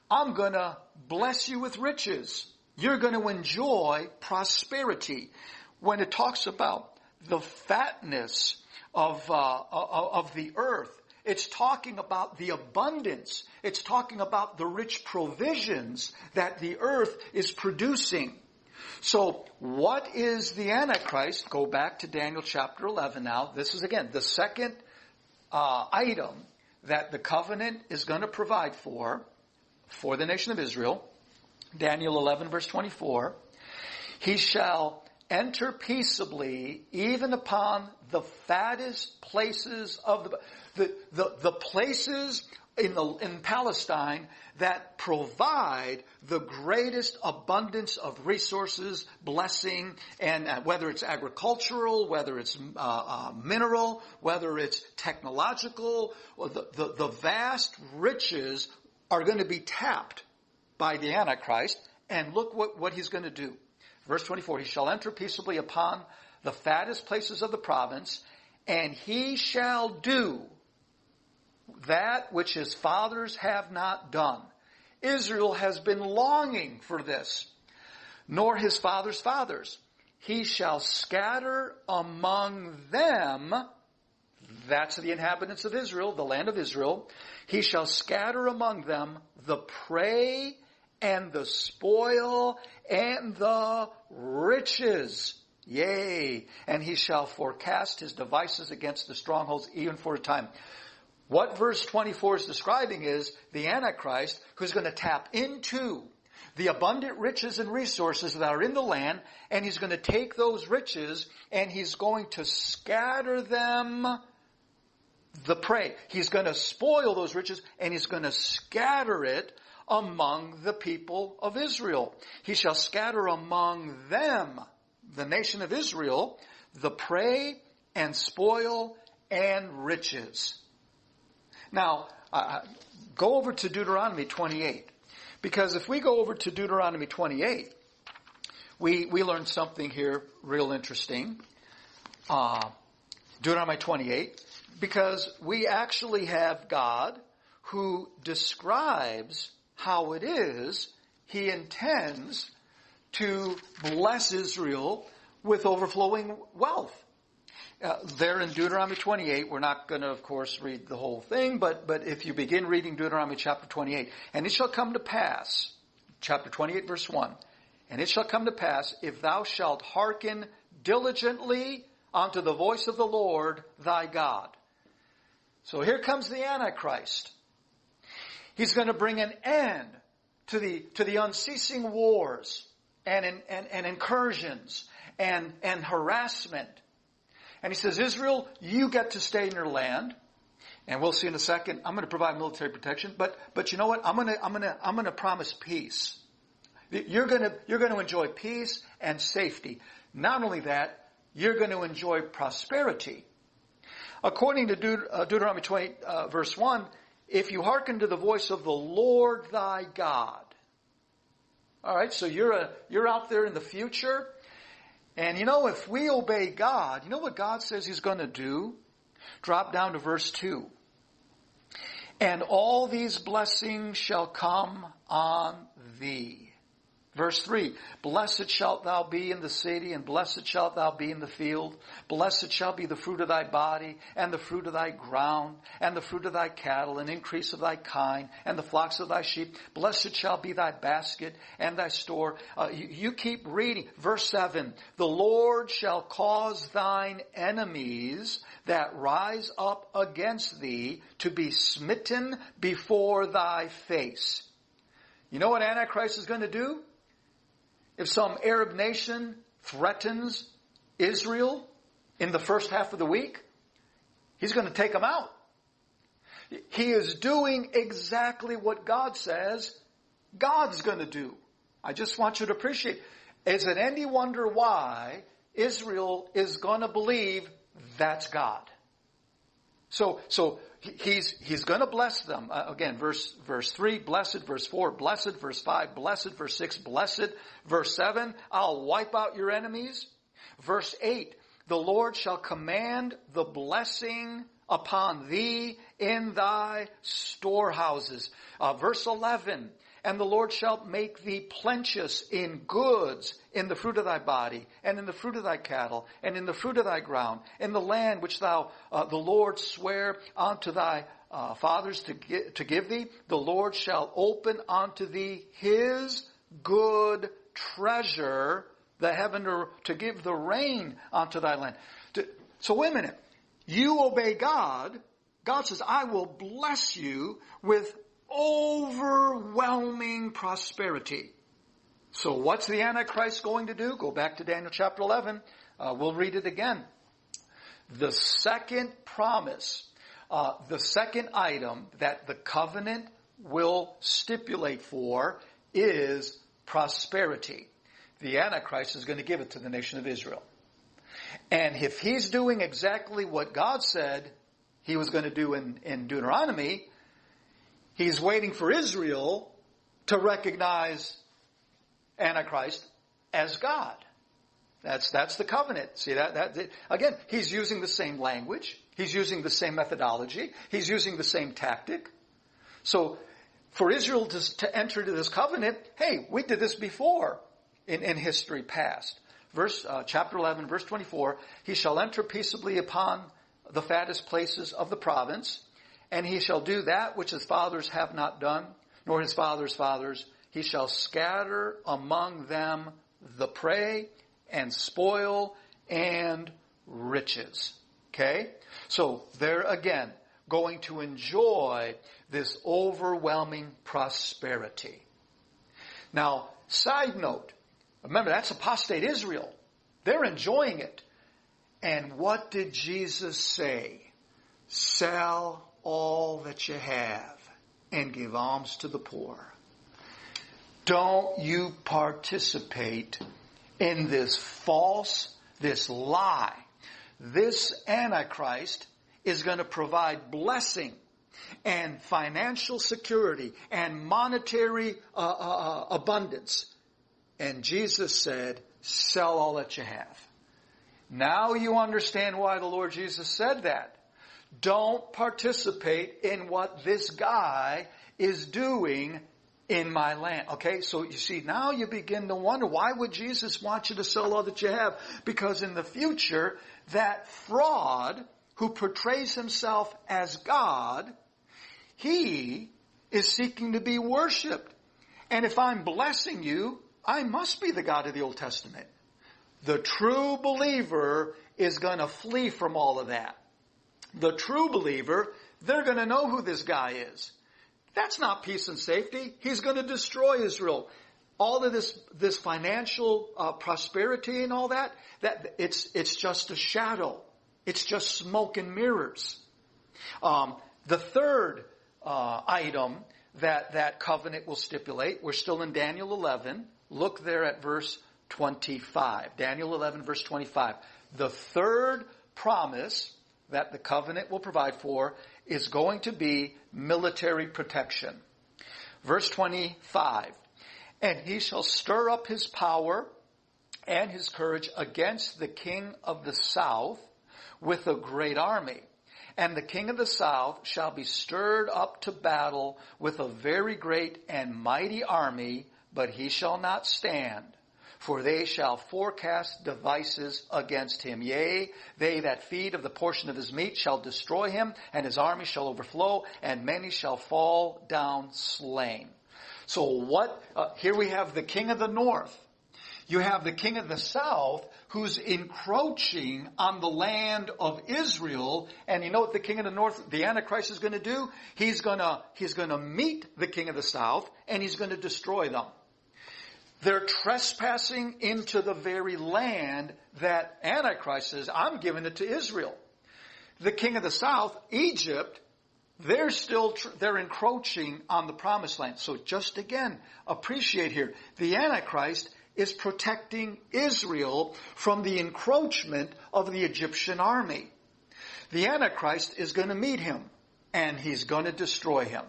I'm going to bless you with riches. You're going to enjoy prosperity. When it talks about the fatness of the earth, it's talking about the abundance. It's talking about the rich provisions that the earth is producing. So what is the Antichrist? Go back to Daniel chapter 11 now. This is again the second item that the covenant is going to provide for the nation of Israel. Daniel 11 verse 24. He shall enter peaceably even upon the fattest places of the places in Palestine that provide the greatest abundance of resources, blessing, and whether it's agricultural, whether it's mineral, whether it's technological, the vast riches are going to be tapped by the Antichrist. And look what he's going to do. Verse 24, he shall enter peaceably upon the fattest places of the province, and he shall do that which his fathers have not done. Israel has been longing for this, nor his fathers' fathers. He shall scatter among them, that's the inhabitants of Israel, the land of Israel. He shall scatter among them the prey and the spoil and the riches. Yea, and he shall forecast his devices against the strongholds even for a time. What verse 24 is describing is the Antichrist who's going to tap into the abundant riches and resources that are in the land, and he's going to take those riches and he's going to scatter them, the prey. He's going to spoil those riches and he's going to scatter it among the people of Israel. He shall scatter among them, the nation of Israel, the prey and spoil and riches. Now, go over to Deuteronomy 28. Because if we go over to Deuteronomy 28, we learn something here real interesting. Deuteronomy 28, because we actually have God who describes how it is he intends to bless Israel with overflowing wealth. There in Deuteronomy 28, we're not going to, of course, read the whole thing, but if you begin reading Deuteronomy chapter 28, and it shall come to pass, chapter 28, verse 1, and it shall come to pass, if thou shalt hearken diligently unto the voice of the Lord thy God. So here comes the Antichrist. He's going to bring an end to the unceasing wars and incursions and harassment. And he says, Israel, you get to stay in your land. And we'll see in a second, I'm going to provide military protection. But you know what? I'm going to promise peace. You're going to enjoy peace and safety. Not only that, you're going to enjoy prosperity. According to Deuteronomy 20, verse 1, if you hearken to the voice of the Lord thy God. All right, so you're out there in the future. And you know, if we obey God, you know what God says he's going to do? Drop down to verse 2. And all these blessings shall come on thee. Verse 3, blessed shalt thou be in the city, and blessed shalt thou be in the field. Blessed shall be the fruit of thy body, and the fruit of thy ground, and the fruit of thy cattle, and increase of thy kind, and the flocks of thy sheep. Blessed shall be thy basket and thy store. You keep reading. Verse 7, the Lord shall cause thine enemies that rise up against thee to be smitten before thy face. You know what Antichrist is going to do? If some Arab nation threatens Israel in the first half of the week, he's going to take them out. He is doing exactly what God says God's going to do. I just want you to appreciate. Is it any wonder why Israel is going to believe that's God? So he's going to bless them. Again, verse 3, blessed. Verse 4, blessed. Verse 5, blessed. Verse 6, blessed. Verse 7, I'll wipe out your enemies. Verse 8, the Lord shall command the blessing upon thee in thy storehouses. Verse 11, and the Lord shall make thee plenteous in goods, in the fruit of thy body, and in the fruit of thy cattle, and in the fruit of thy ground, in the land which thou, the Lord, sware unto thy fathers to give thee. The Lord shall open unto thee his good treasure, the heaven to give the rain unto thy land. So wait a minute. You obey God. God says, I will bless you with overwhelming prosperity. So what's the Antichrist going to do? Go back to Daniel chapter 11. We'll read it again. The second promise The second item that the covenant will stipulate for is prosperity. The Antichrist is going to give it to the nation of Israel. And if he's doing exactly what God said he was going to do in Deuteronomy, he's waiting for Israel to recognize Antichrist as God. That's the covenant. See that again, he's using the same language, he's using the same methodology, he's using the same tactic. So for Israel to enter into this covenant, hey, we did this before in history past. Chapter 11, verse 24, he shall enter peaceably upon the fattest places of the province, and he shall do that which his fathers have not done, nor his fathers' fathers. He shall scatter among them the prey and spoil and riches. Okay? So they're again going to enjoy this overwhelming prosperity. Now, side note, remember that's apostate Israel. They're enjoying it. And what did Jesus say? Sell all that you have and give alms to the poor. Don't you participate in this this lie. This Antichrist is going to provide blessing and financial security and monetary abundance. And Jesus said, sell all that you have. Now you understand why the Lord Jesus said that. Don't participate in what this guy is doing in my land. Okay, so you see, now you begin to wonder, why would Jesus want you to sell all that you have? Because in the future, that fraud who portrays himself as God, he is seeking to be worshipped. And if I'm blessing you, I must be the God of the Old Testament. The true believer is going to flee from all of that. The true believer, they're going to know who this guy is. That's not peace and safety. He's going to destroy Israel. All of this financial prosperity and all that it's just a shadow. It's just smoke and mirrors. The third item that covenant will stipulate, we're still in Daniel 11. Look there at verse 25. Daniel 11, verse 25. The third promise that the covenant will provide for is going to be military protection. Verse 25. And he shall stir up his power and his courage against the king of the south with a great army. And the king of the south shall be stirred up to battle with a very great and mighty army, but he shall not stand. For they shall forecast devices against him. Yea, they that feed of the portion of his meat shall destroy him, and his army shall overflow, and many shall fall down slain. So here we have the king of the north. You have the king of the south who's encroaching on the land of Israel. And you know what the king of the north, the Antichrist, is going to do? He's going to meet the king of the south, and he's going to destroy them. They're trespassing into the very land that Antichrist says, I'm giving it to Israel. The king of the south, Egypt, they're encroaching on the promised land. So just again, appreciate here, the Antichrist is protecting Israel from the encroachment of the Egyptian army. The Antichrist is going to meet him, and he's going to destroy him.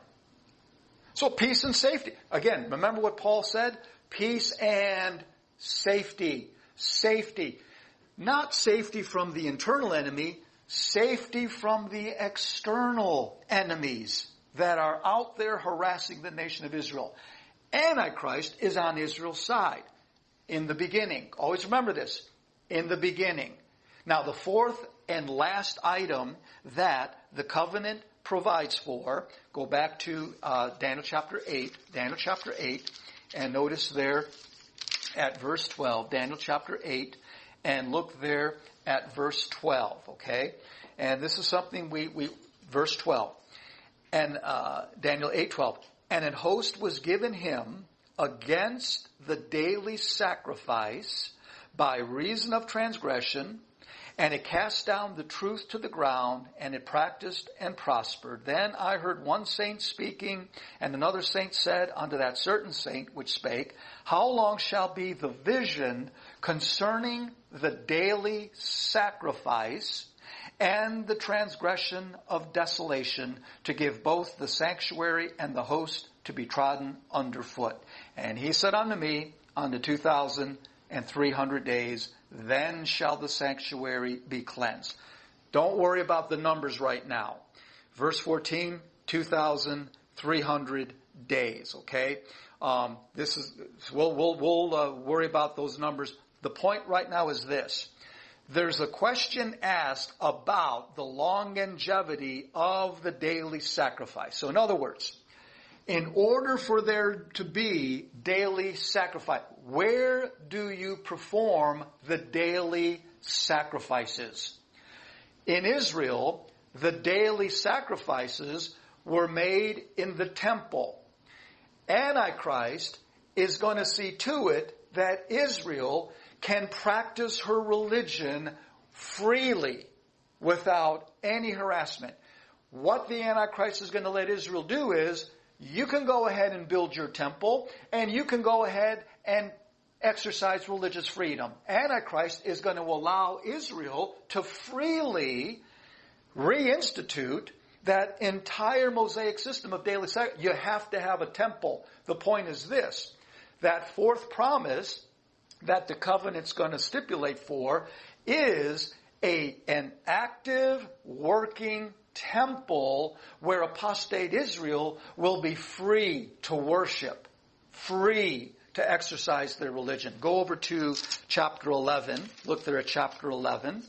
So peace and safety. Again, remember what Paul said? Peace and safety. Safety. Not safety from the internal enemy, safety from the external enemies that are out there harassing the nation of Israel. Antichrist is on Israel's side in the beginning. Always remember this. In the beginning. Now the fourth and last item that the covenant provides for, go back to Daniel chapter 8. Daniel chapter 8. And notice there at verse 12, Daniel chapter 8, and look there at verse 12, okay? And this is something verse 12, and Daniel 8:12. And an host was given him against the daily sacrifice by reason of transgression, And it cast down the truth to the ground, and it practiced and prospered. Then I heard one saint speaking, and another saint said unto that certain saint which spake, How long shall be the vision concerning the daily sacrifice and the transgression of desolation, to give both the sanctuary and the host to be trodden underfoot? And he said unto me, Unto 2,300 days, then shall the sanctuary be cleansed. Don't worry about the numbers right now. Verse 14, 2,300 days. Okay, we'll worry about those numbers. The point right now is this: there's a question asked about the longevity of the daily sacrifice. So, in other words, in order for there to be daily sacrifice, where do you perform the daily sacrifices? In Israel, the daily sacrifices were made in the temple. Antichrist is going to see to it that Israel can practice her religion freely without any harassment. What the Antichrist is going to let Israel do is, you can go ahead and build your temple, and you can go ahead and exercise religious freedom. Antichrist is going to allow Israel to freely reinstitute that entire Mosaic system of daily sacrifice. You have to have a temple. The point is this: that fourth promise that the covenant's going to stipulate for is an active, working temple where apostate Israel will be free to worship, free to exercise their religion. Go over to chapter 11. Look there at chapter 11.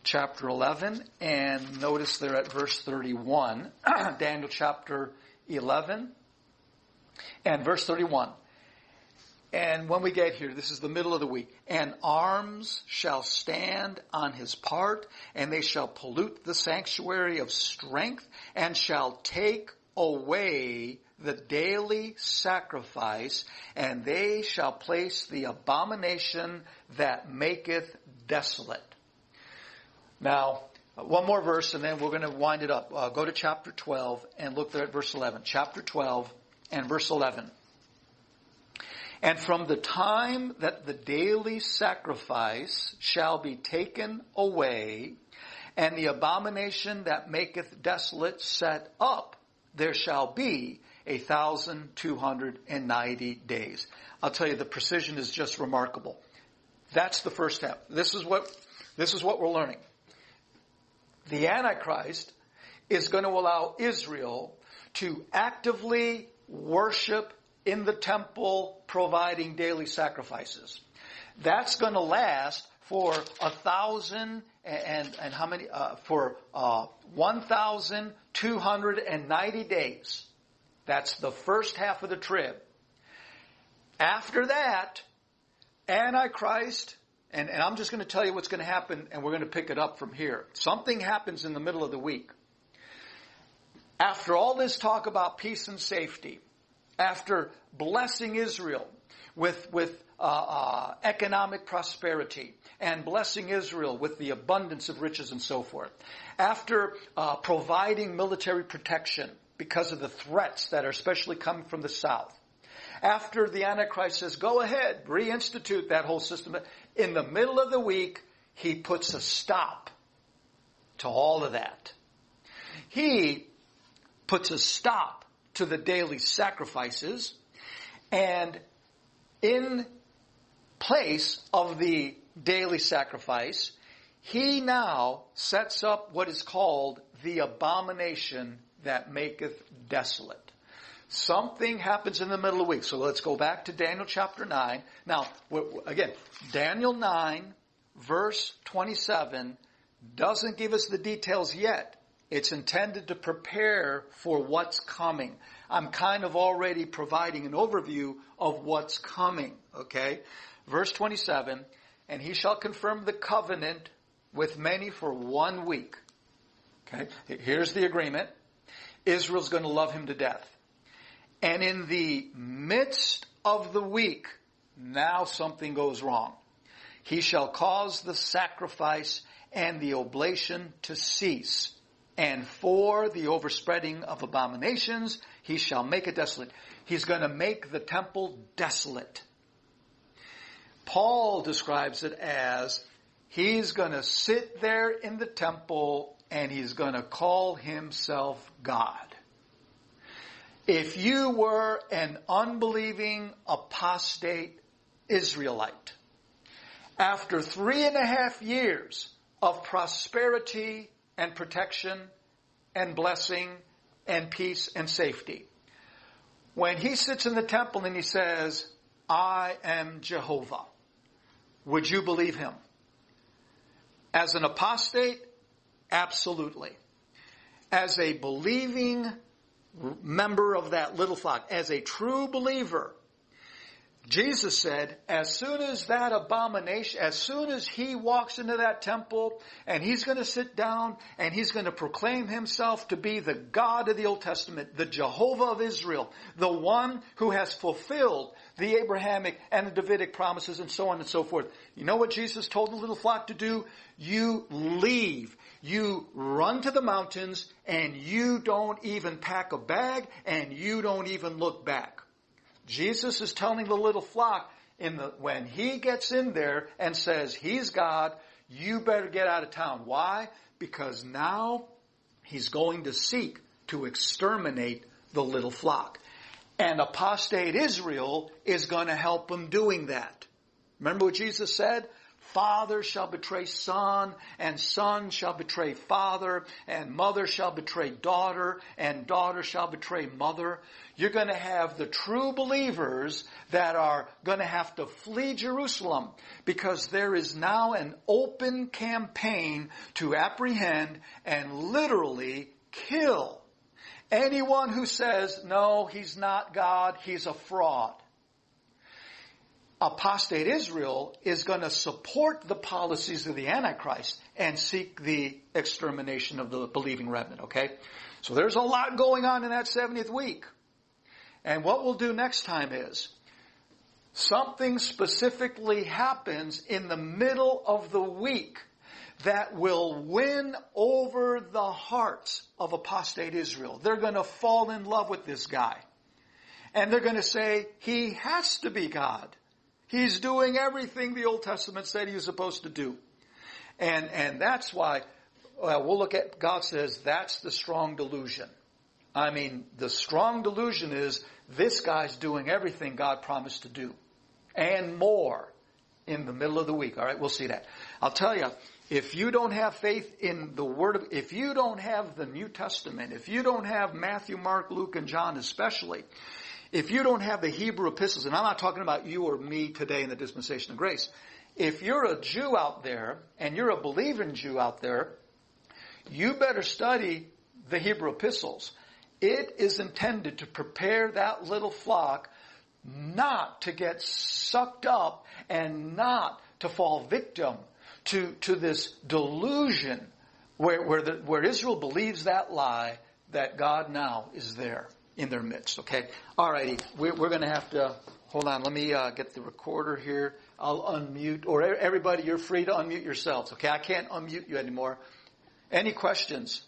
Chapter 11, and notice there at verse 31. Daniel chapter 11 and verse 31. And when we get here, this is the middle of the week. And arms shall stand on his part, and they shall pollute the sanctuary of strength, and shall take away the daily sacrifice, and they shall place the abomination that maketh desolate. Now, one more verse, and then we're going to wind it up. Go to chapter 12, and look there at verse 11. Chapter 12 and verse 11. And from the time that the daily sacrifice shall be taken away, and the abomination that maketh desolate set up, there shall be 1,290 days. I'll tell you, the precision is just remarkable. That's the first step. This is what we're learning. The Antichrist is going to allow Israel to actively worship in the temple, providing daily sacrifices. That's going to last for 1,290 days. That's the first half of the trib. After that, Antichrist, and I'm just going to tell you what's going to happen, and we're going to pick it up from here. Something happens in the middle of the week. After all this talk about peace and safety, after blessing Israel with economic prosperity, and blessing Israel with the abundance of riches and so forth, after providing military protection because of the threats that are especially coming from the south, after the Antichrist says, go ahead, reinstitute that whole system, in the middle of the week, he puts a stop to all of that. He puts a stop to the daily sacrifices, and in place of the daily sacrifice, he now sets up what is called the abomination that maketh desolate. Something happens in the middle of the week. So let's go back to Daniel chapter 9. Now, again, Daniel 9, verse 27, doesn't give us the details yet. It's intended to prepare for what's coming. I'm kind of already providing an overview of what's coming, okay? Verse 27, and he shall confirm the covenant with many for 1 week. Okay, here's the agreement. Israel's going to love him to death. And in the midst of the week, now something goes wrong. he shall cause the sacrifice and the oblation to cease. And for the overspreading of abominations, he shall make it desolate. He's going to make the temple desolate. Paul describes it as he's going to sit there in the temple and he's going to call himself God. If you were an unbelieving apostate Israelite, after 3.5 years of prosperity and protection and blessing and peace and safety, when he sits in the temple and he says, I am Jehovah, would you believe him? As an apostate, absolutely. As a believing member of that little flock, as a true believer, Jesus said, as soon as that abomination, as soon as he walks into that temple and he's going to sit down and he's going to proclaim himself to be the God of the Old Testament, the Jehovah of Israel, the one who has fulfilled the Abrahamic and the Davidic promises and so on and so forth. You know what Jesus told the little flock to do? You leave. You run to the mountains and you don't even pack a bag and you don't even look back. Jesus is telling the little flock, when he gets in there and says he's God, you better get out of town. Why? Because now he's going to seek to exterminate the little flock. And apostate Israel is going to help him doing that. Remember what Jesus said? Father shall betray son, and son shall betray father, and mother shall betray daughter, and daughter shall betray mother. You're going to have the true believers that are going to have to flee Jerusalem because there is now an open campaign to apprehend and literally kill anyone who says, no, he's not God, he's a fraud. Apostate Israel is going to support the policies of the Antichrist and seek the extermination of the believing remnant, okay? So there's a lot going on in that 70th week. And what we'll do next time is something specifically happens in the middle of the week that will win over the hearts of apostate Israel. They're going to fall in love with this guy. And they're going to say, he has to be God. He's doing everything the Old Testament said he was supposed to do. And that's why we'll look at, God says, that's the strong delusion. I mean, the strong delusion is this guy's doing everything God promised to do. And more in the middle of the week. All right, we'll see that. I'll tell you, if you don't have faith in the Word if you don't have the New Testament, if you don't have Matthew, Mark, Luke, and John especially, if you don't have the Hebrew epistles, and I'm not talking about you or me today in the dispensation of grace, if you're a Jew out there, and you're a believing Jew out there, you better study the Hebrew epistles. It is intended to prepare that little flock not to get sucked up and not to fall victim to this delusion where Israel believes that lie that God now is there in their midst, okay? All righty, we're going to have to, hold on, let me get the recorder here. I'll unmute, or everybody, you're free to unmute yourselves, okay? I can't unmute you anymore. Any questions?